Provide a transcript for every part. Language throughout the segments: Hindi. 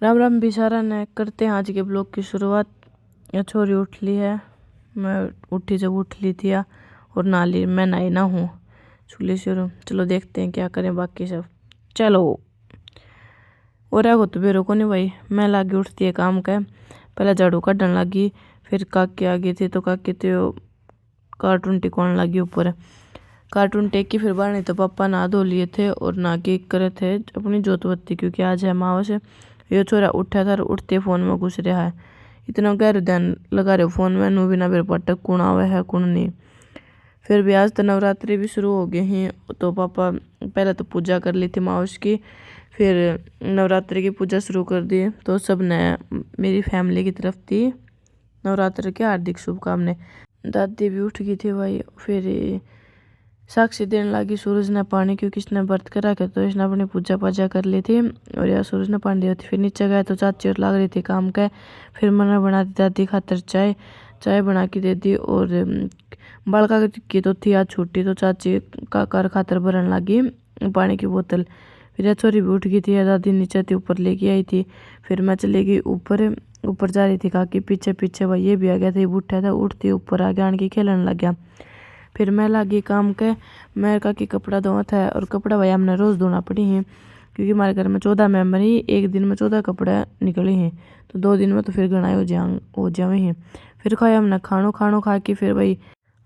राम राम बिसारा ने करते हैं आज के ब्लॉग की शुरुआत। या छोरी उठ ली है, मैं उठी जब उठ ली थी और नहा ली। मैं नहाई ना हूँ चूल्हे शुरू। चलो देखते हैं क्या करें बाकी सब। चलो और है तो बेरो को नहीं भाई। मैं लागी उठती है काम का, पहले झाड़ू काटने लगी, फिर काके आ गई थी तो काके तो कार्टून टिकवाने लगी ऊपर। कार्टून टेक फिर बाहर नहीं तो पापा नहा धो लिए थे और नहा के करे थे अपनी जोत बत्ती, क्योंकि आज है मावस। ये छोरा उठा था और उठते फ़ोन में घुस रहा है। इतना गहरा ध्यान लगा रहे फ़ोन में, नू बिना बेर पटक कौन आवे है कौन नहीं। फिर भी आज तो नवरात्रि भी शुरू हो गए हैं, तो पापा पहले तो पूजा कर ली थी मावस की, फिर नवरात्रि की पूजा शुरू कर दी। तो सब ने मेरी फैमिली की तरफ थी नवरात्रि की हार्दिक शुभकामनाएं। दादी भी उठ गई थी भाई। फिर साक्षी देने लगी सूरज ने पानी, क्योंकि इसने व्रत करा के तो इसने अपनी पूजा पाजा कर ली थी और यार सूरज ने पानी दिया थी। फिर नीचे गए तो चाची और लग रही थी काम का। फिर मैंने बना दी दादी खातर चाय बना के दे दी। और बड़का की तो थी आज छुट्टी, तो चाची काकर खातर भरन लगी पानी की बोतल। फिर छोरी भी उठ गई थी, दादी नीचे थी ऊपर लेके आई थी। फिर मैं चली गई ऊपर जा रही थी काकी पीछे पीछे, भाई ये भी आ गया था, उठा था उठती ऊपर आगे आन के खेलने लग गया। फिर मैं लगी काम के, मैं काकी कपड़ा धोआ था। और कपड़ा भाई हमने रोज़ धोना पड़ी हैं, क्योंकि हमारे घर में 14 मेम्बर ही, एक दिन में 14 कपड़े निकले हैं, तो 2 दिन में तो फिर घना हो जावे हैं। फिर खाया हमने खानो खा के फिर भाई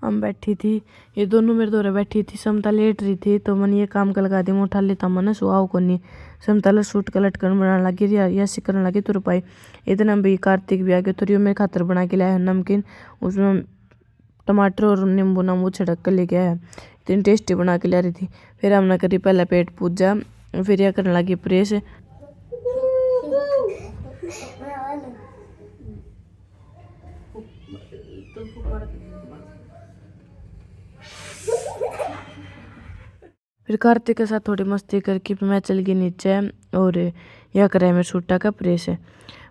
हम बैठी थी, ये दोनों मेरे दौरे बैठी थी। समता लेट रही थी तो मैंने ये काम का लगा दी, मैं उठा लेता मैंने सुहाओ को नहीं। समता सूट का लटकन बनाने लगी, या करने लगी तुर पाई। इतना भाई कार्तिक भी आ गया, तो मेरे खातर बना के लाया नमकीन, उसमें टमाटर और नींबू नामू छिड़क कर लेके आया। इतनी टेस्टी बना के ला रही थी। फिर हमने करी पहले पेट पूजा, फिर यह करने लगी प्रेस। फिर कार्तिक के साथ थोड़ी मस्ती करके मैं चल गई नीचे और यह करे मेरे सूटा का प्रेस है।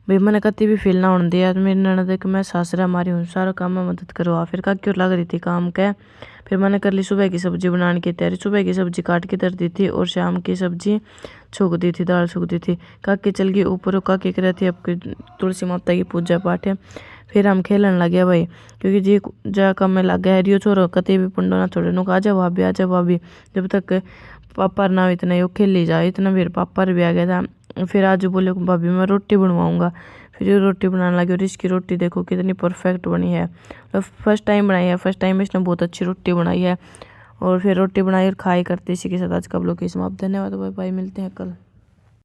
भाई मैंने कभी भी फील ना होने दिया। मेरी ननद कि मैं सासरा मारी हूँ, सारा काम में मदद करवा। फिर का क्यों लग रही थी काम का। फिर मैंने कर ली सुबह की सब्जी बनाने की तैयारी। सुबह की सब्जी काट के धर दी थी और शाम की सब्जी छूक दी थी, दाल छूक दी थी। काकी चल गई ऊपर और काकी कर रही थी अब तुलसी माता की पूजा पाठ है। फिर हम खेलने लगे भाई, क्योंकि जी जा काम में लग गया। रियो छोरो कते भी पुंडो ना छोड़े नुक आ जा भाभी, जब तक पापा ना इतना यो खेल ली जाए इतना। फिर पापा भी आ गया था। फिर आज बोले भाभी मैं रोटी बनवाऊंगा। फिर ये रोटी बनाने लगी और इसकी रोटी देखो कितनी परफेक्ट बनी है। तो फर्स्ट टाइम बनाई है, फर्स्ट टाइम इसने बहुत अच्छी रोटी बनाई है। और फिर रोटी बनाई और खाई करते। इसी के साथ आज का ब्लॉग की समाप्त। धन्यवाद, बाय बाय, मिलते हैं कल।